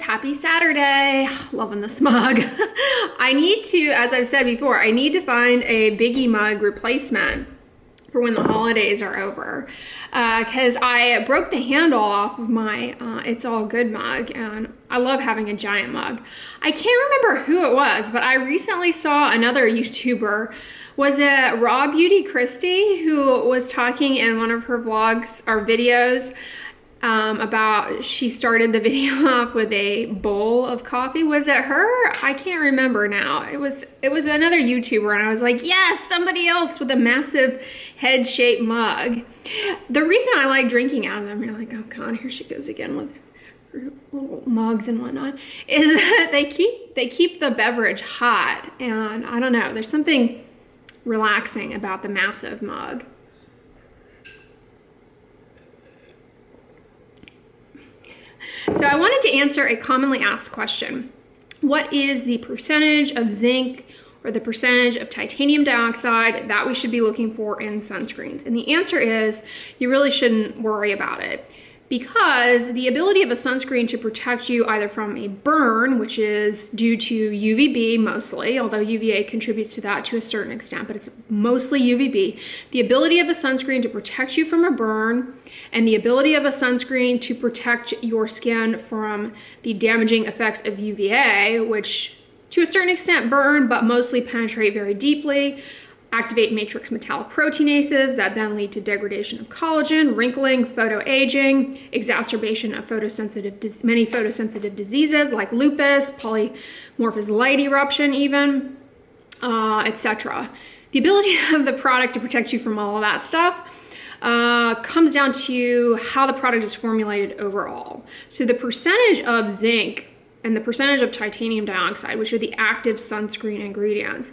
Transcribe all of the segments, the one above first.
Happy Saturday. Loving this mug. I need to, as I've said before, I need to find a Biggie mug replacement for when the holidays are over, because I broke the handle off of my It's All Good mug, and I love having a giant mug. I can't remember who it was, but I recently saw another YouTuber. Was it Raw Beauty Christie, who was talking in one of her vlogs or videos about, she started the video off with a bowl of coffee. Was it her? I can't remember now. It was another YouTuber, and I was like, yes, somebody else with a massive head-shaped mug. The reason I like drinking out of them, you're like, oh God, here she goes again with her little mugs and whatnot, is that they keep the beverage hot, and I don't know, there's something relaxing about the massive mug. So I wanted to answer a commonly asked question. What is the percentage of zinc or the percentage of titanium dioxide that we should be looking for in sunscreens? And the answer is you really shouldn't worry about it, because the ability of a sunscreen to protect you either from a burn, which is due to UVB mostly, although UVA contributes to that to a certain extent, but it's mostly UVB. The ability of a sunscreen to protect you from a burn, and the ability of a sunscreen to protect your skin from the damaging effects of UVA, which to a certain extent burn, but mostly penetrate very deeply, activate matrix metalloproteinases that then lead to degradation of collagen, wrinkling, photoaging, exacerbation of many photosensitive diseases like lupus, polymorphous light eruption even, etc. The ability of the product to protect you from all of that stuff comes down to how the product is formulated overall. So the percentage of zinc and the percentage of titanium dioxide, which are the active sunscreen ingredients,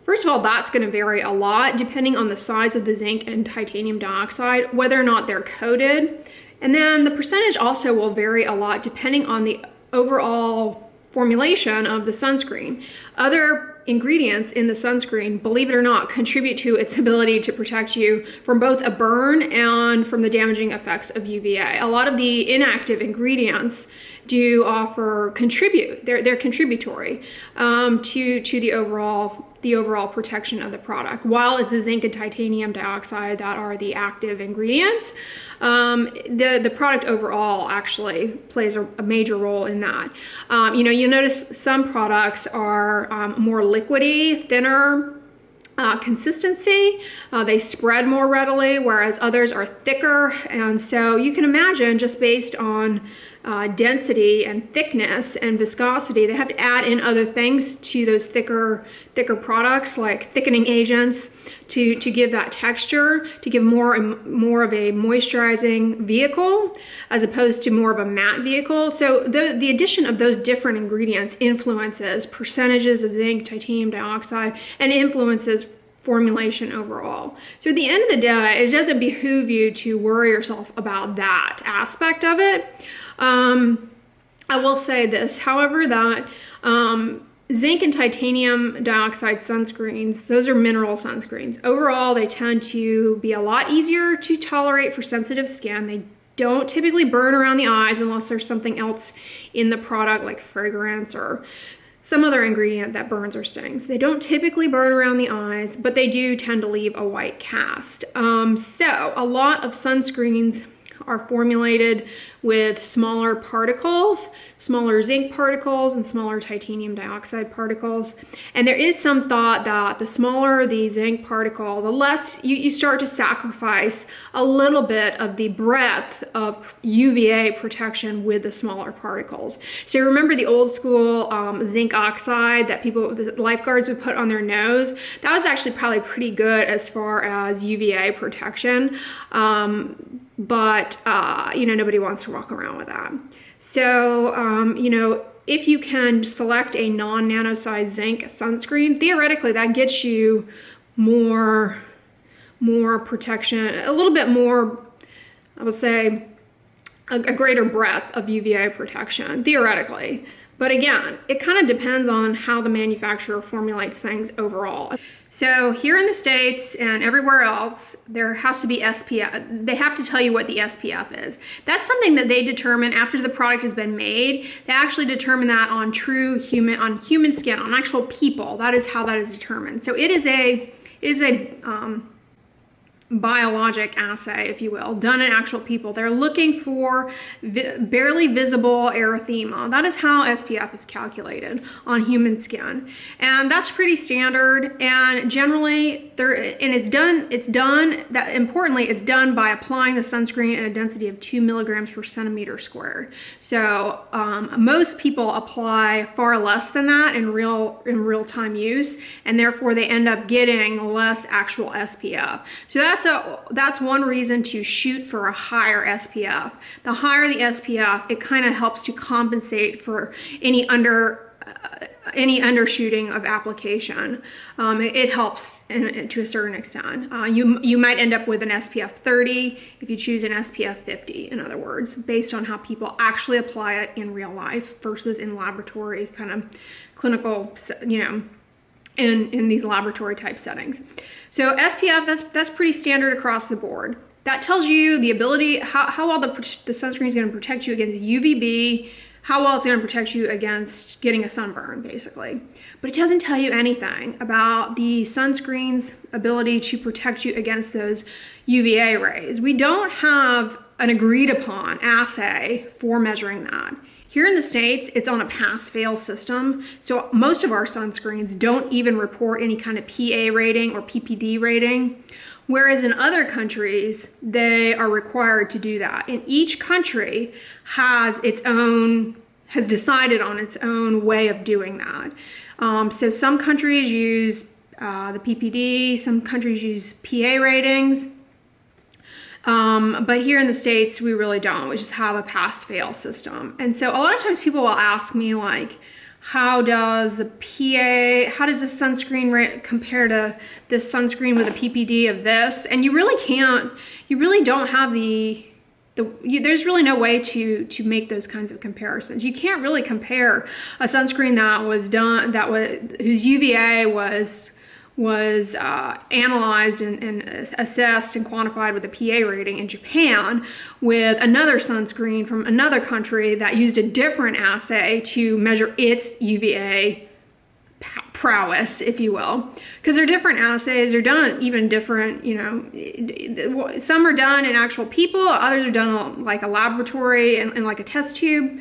first of all, that's going to vary a lot depending on the size of the zinc and titanium dioxide, whether or not they're coated. And then the percentage also will vary a lot depending on the overall formulation of the sunscreen. Other ingredients in the sunscreen, believe it or not, contribute to its ability to protect you from both a burn and from the damaging effects of UVA. A lot of the inactive ingredients do contribute. They're contributory to the overall protection of the product, while it's the zinc and titanium dioxide that are the active ingredients. The product overall actually plays a major role in that. You'll notice some products are more liquidy, thinner consistency. They spread more readily, whereas others are thicker. And so you can imagine, just based on density and thickness and viscosity, they have to add in other things to those thicker products, like thickening agents, to give that texture, to give more of a moisturizing vehicle as opposed to more of a matte vehicle. So the addition of those different ingredients influences percentages of zinc, titanium dioxide, and influences formulation overall. So at the end of the day, it doesn't behoove you to worry yourself about that aspect of it. I will say this, however, that zinc and titanium dioxide sunscreens, those are mineral sunscreens. Overall, they tend to be a lot easier to tolerate for sensitive skin. They don't typically burn around the eyes unless there's something else in the product like fragrance or some other ingredient that burns or stings. They don't typically burn around the eyes, but they do tend to leave a white cast. So a lot of sunscreens are formulated with smaller particles, smaller zinc particles and smaller titanium dioxide particles. And there is some thought that the smaller the zinc particle, the less you start to sacrifice a little bit of the breadth of UVA protection with the smaller particles. So remember the old school zinc oxide that the lifeguards would put on their nose? That was actually probably pretty good as far as UVA protection. But you know, nobody wants to walk around with that. So, you know, if you can select a non-nano-size zinc sunscreen, theoretically that gets you more protection, a little bit more, I would say, a greater breadth of UVA protection, theoretically. But again, it kind of depends on how the manufacturer formulates things overall. So here in the States and everywhere else, there has to be SPF. They have to tell you what the SPF is. That's something that they determine after the product has been made. They actually determine that on human skin, on actual people. That is how that is determined. So it is a biologic assay, if you will, done in actual people. They're looking for barely visible erythema. That is how SPF is calculated on human skin. And that's pretty standard. And generally, it's done by applying the sunscreen at a density of 2 milligrams per centimeter squared. So most people apply far less than that in real-time use, and therefore they end up getting less actual SPF. So that's one reason to shoot for a higher SPF. The higher the SPF, it kind of helps to compensate for any undershooting of application. It helps to a certain extent. You might end up with an SPF 30 if you choose an SPF 50, in other words, based on how people actually apply it in real life versus in laboratory kind of clinical, you know, in these laboratory type settings. So SPF, that's pretty standard across the board. That tells you the ability, how well the sunscreen is going to protect you against UVB, how well it's going to protect you against getting a sunburn, basically. But it doesn't tell you anything about the sunscreen's ability to protect you against those UVA rays. We don't have an agreed upon assay for measuring that. Here in the States, it's on a pass-fail system, so most of our sunscreens don't even report any kind of PA rating or PPD rating, whereas in other countries, they are required to do that. And each country has decided on its own way of doing that. So some countries use the PPD, some countries use PA ratings, but here in the States, we really don't. We just have a pass-fail system. And so a lot of times people will ask me, like, how does the sunscreen compare to this sunscreen with a PPD of this? And you really don't have there's really no way to make those kinds of comparisons. You can't really compare a sunscreen whose UVA was analyzed and assessed and quantified with a PA rating in Japan with another sunscreen from another country that used a different assay to measure its UVA prowess, if you will. Because they're different assays, they're done on even different, you know, some are done in actual people, others are done on like a laboratory and like a test tube.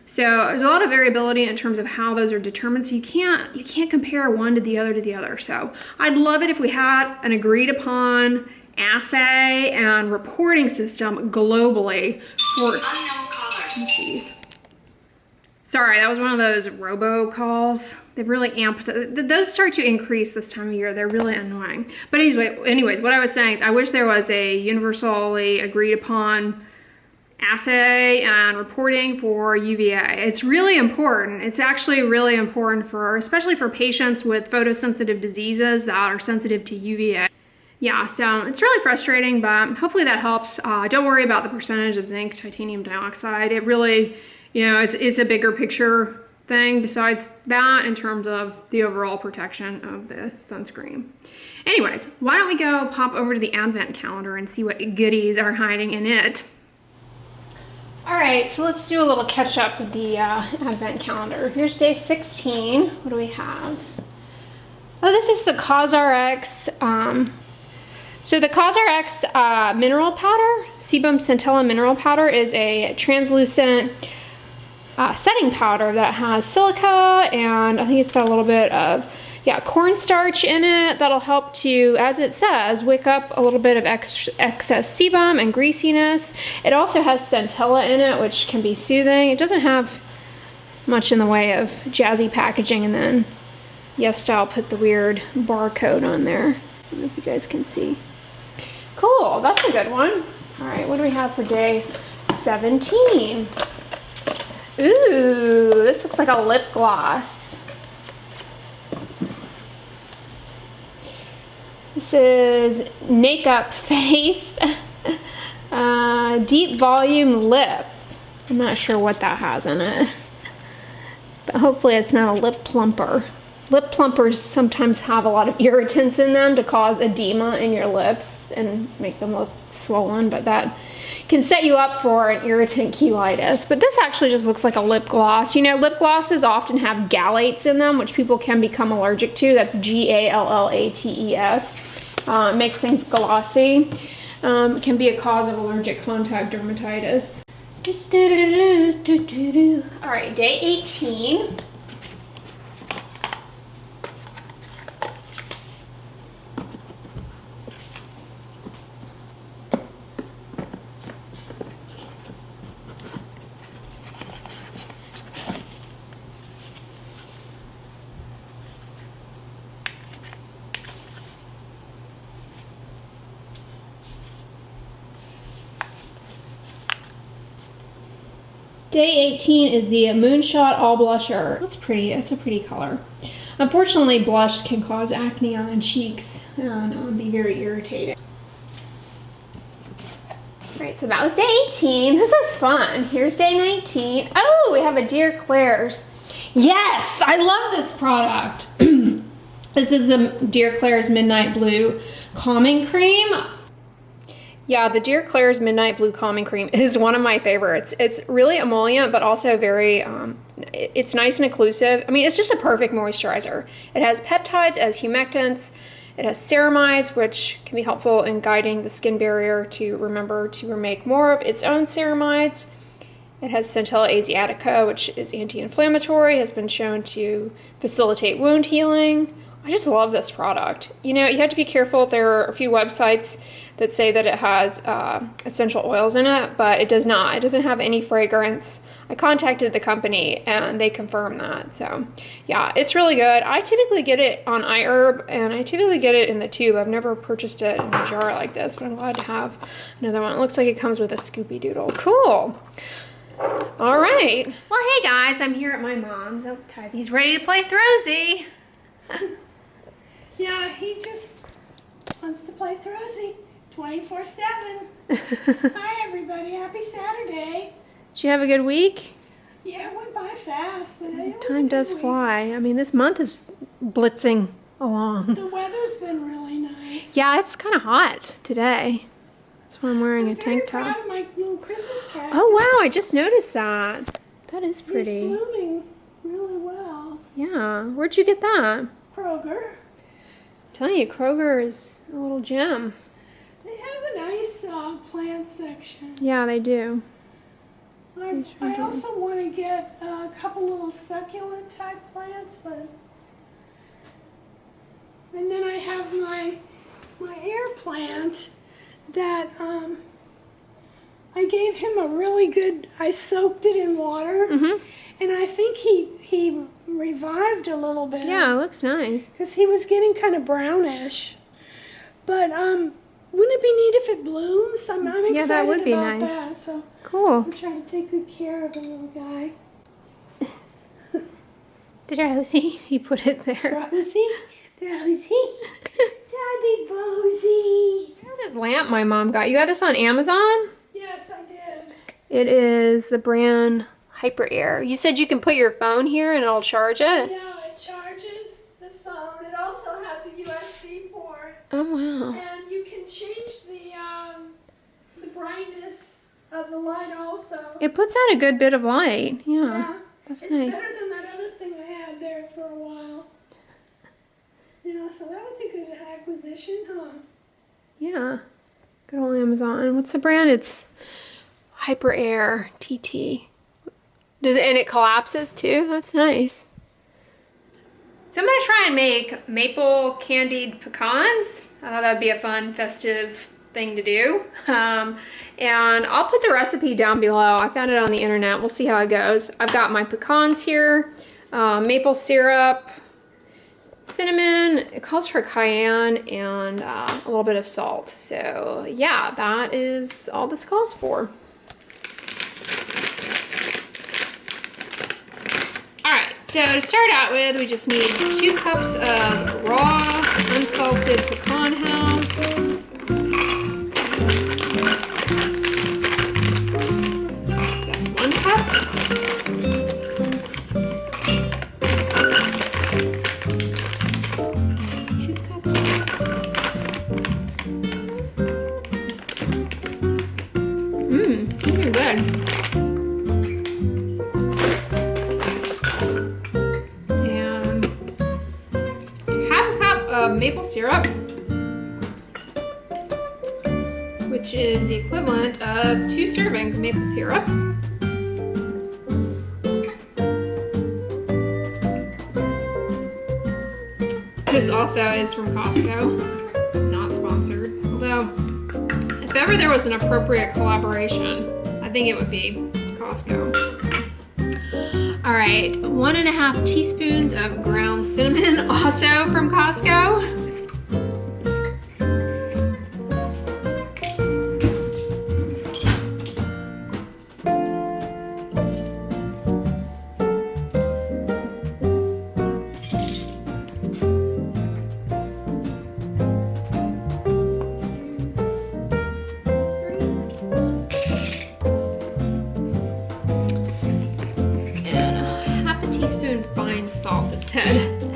So there's a lot of variability in terms of how those are determined. So you can't compare one to the other. So I'd love it if we had an agreed upon assay and reporting system globally for unknown caller. Oh, jeez. Sorry, that was one of those robocalls. They've really amped. Those start to increase this time of year. They're really annoying. But anyways, what I was saying is I wish there was a universally agreed upon assay and reporting for UVA. It's really important. It's actually really important especially for patients with photosensitive diseases that are sensitive to UVA. Yeah, so it's really frustrating, but hopefully that helps. Don't worry about the percentage of zinc, titanium dioxide. It really, you know, is a bigger picture thing besides that in terms of the overall protection of the sunscreen. Anyways, why don't we go pop over to the advent calendar and see what goodies are hiding in it. All right, so let's do a little catch up with the advent calendar. Here's day 16. What do we have? Oh, this is the COSRX. So the COSRX mineral powder, sebum centella mineral powder, is a translucent setting powder that has silica, and I think it's got a little bit of cornstarch in it that'll help to, as it says, wick up a little bit of excess sebum and greasiness. It also has centella in it, which can be soothing. It doesn't have much in the way of jazzy packaging, and then Yes Style put the weird barcode on there. I don't know if you guys can see. Cool, that's a good one. All right, what do we have for day 17? Ooh, this looks like a lip gloss. This is Make Up Face Deep Volume Lip. I'm not sure what that has in it, but hopefully it's not a lip plumper. Lip plumpers sometimes have a lot of irritants in them to cause edema in your lips and make them look swollen, but that can set you up for an irritant cheilitis. But this actually just looks like a lip gloss. You know, lip glosses often have phthalates in them, which people can become allergic to. That's Gallates. It makes things glossy. It can be a cause of allergic contact dermatitis. All right, day 18. Day 18 is the Moonshot All Blusher. That's pretty. It's a pretty color. Unfortunately, blush can cause acne on the cheeks and be very irritating. Right, so that was day 18. This is fun. Here's day 19. Oh, we have a Dear Claire's. Yes, I love this product. This is the Dear Claire's Midnight Blue Calming Cream. Yeah, the Dear Claire's Midnight Blue Calming Cream is one of my favorites. It's really emollient, but also very, it's nice and occlusive. I mean, it's just a perfect moisturizer. It has peptides as humectants. It has ceramides, which can be helpful in guiding the skin barrier to remember to make more of its own ceramides. It has Centella asiatica, which is anti-inflammatory, has been shown to facilitate wound healing. I just love this product. You know, you have to be careful. There are a few websites that say that it has essential oils in it, but it does not. It doesn't have any fragrance. I contacted the company and they confirmed that. So yeah, it's really good. I typically get it on iHerb and I typically get it in the tube. I've never purchased it in a jar like this, but I'm glad to have another one. It looks like it comes with a Scoopy Doodle. Cool. All right. Well, hey guys, I'm here at my mom's. Oh, Tyvy's ready to play with Rosie. Yeah, he just wants to play with Rosie 24/7. Hi everybody, happy Saturday. Did you have a good week? Yeah, it went by fast, but it was Time does fly. I mean, this month is blitzing along. The weather's been really nice. Yeah, it's kind of hot today. That's why I'm wearing a tank top. I'm very proud of my little Christmas cat. Oh wow, I just noticed that. That is pretty. He's blooming really well. Yeah, where'd you get that? Kroger. I'm telling you, Kroger is a little gem. They have a nice plant section. Yeah, they do. I also want to get a couple little succulent type plants, and then I have my air plant that I gave him a really good, I soaked it in water, and I think he revived a little bit. Yeah, it looks nice. Because he was getting kind of brownish. But wouldn't it be neat if it blooms? I'm excited yeah, that would be about nice. that. So Cool. I'm trying to take good care of the little guy. Did Rosie? He put it there. Rosie? Daddy Bosie. Look at this lamp my mom got. You got this on Amazon? Yes, I did. It is the brand Hyper Air. You said you can put your phone here and it'll charge it? Yeah, it charges the phone. It also has a USB port. Oh wow. And you can change the brightness of the light also. It puts out a good bit of light. Yeah, Yeah, that's it's nice. better than that other thing I had there for a while. You know, so that was a good acquisition, huh? Yeah, good old Amazon. What's the brand? It's Hyper Air TT. Does it, and it collapses too? That's nice. So I'm gonna try and make maple candied pecans. I thought that'd be a fun, festive thing to do. And I'll put the recipe down below. I found it on the internet. We'll see how it goes. I've got my pecans here, maple syrup, cinnamon, it calls for cayenne, and a little bit of salt. So yeah, that is all this calls for. Alright, so to start out with, we just need 2 cups of raw, unsalted pecan house. That's 1 cup. 2 cups. These are good. Maple syrup, which is the equivalent of 2 servings of maple syrup. This also is from Costco, not sponsored. Although, if ever there was an appropriate collaboration, I think it would be Costco. All right, 1½ teaspoons of ground cinnamon, also from Costco.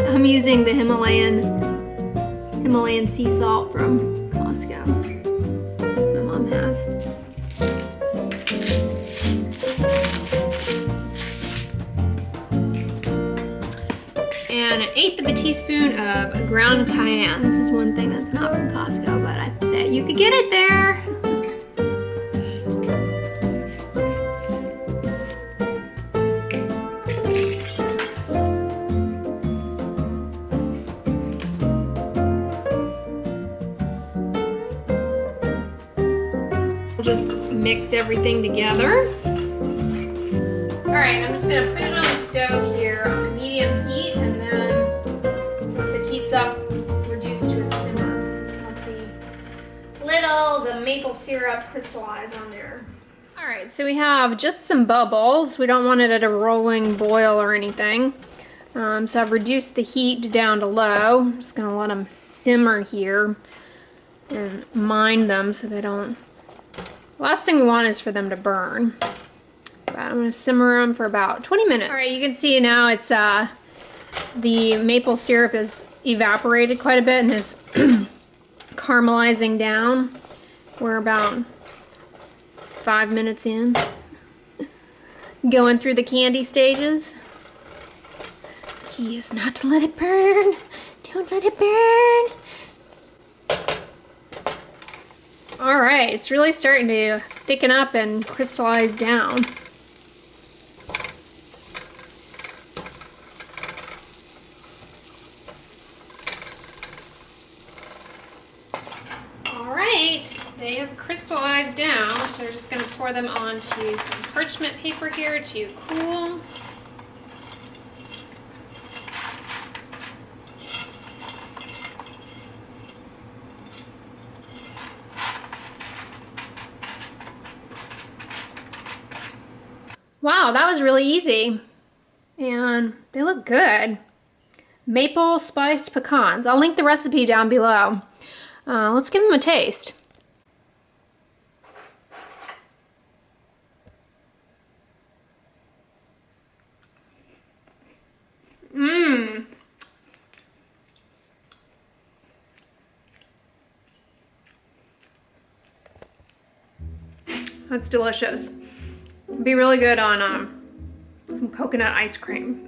I'm using the Himalayan sea salt from Costco. My mom has. And 1/8 of a teaspoon of ground cayenne. This is one thing that's not from Costco, but I bet you could get it there. Just mix everything together. All right, I'm just gonna put it on the stove here on medium heat, and then once it heats up, reduce to a simmer. Let the maple syrup crystallize on there. All right, so we have just some bubbles. We don't want it at a rolling boil or anything. So I've reduced the heat down to low. I'm just gonna let them simmer here and mind them so they don't. Last thing we want is for them to burn. But I'm gonna simmer them for about 20 minutes. All right, you can see now it's the maple syrup is evaporated quite a bit and is caramelizing down. We're about 5 minutes in. Going through the candy stages. Key is not to let it burn. Don't let it burn. All right, it's really starting to thicken up and crystallize down. All right, they have crystallized down, so we're just gonna pour them onto some parchment paper here to cool. Wow, that was really easy. And they look good. Maple spiced pecans. I'll link the recipe down below. Let's give them a taste. Mmm. That's delicious. Be really good on some coconut ice cream.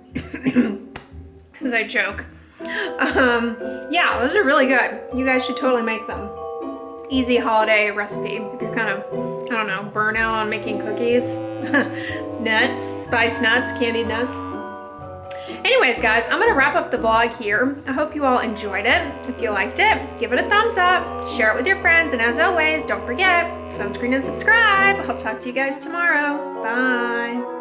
As I choke. Yeah, those are really good. You guys should totally make them. Easy holiday recipe. If you're kind of, I don't know, burnt out on making cookies. Nuts, spiced nuts, candied nuts. Anyways, guys, I'm gonna wrap up the vlog here. I hope you all enjoyed it. If you liked it, give it a thumbs up, share it with your friends, and as always, don't forget, sunscreen and subscribe. I'll talk to you guys tomorrow. Bye.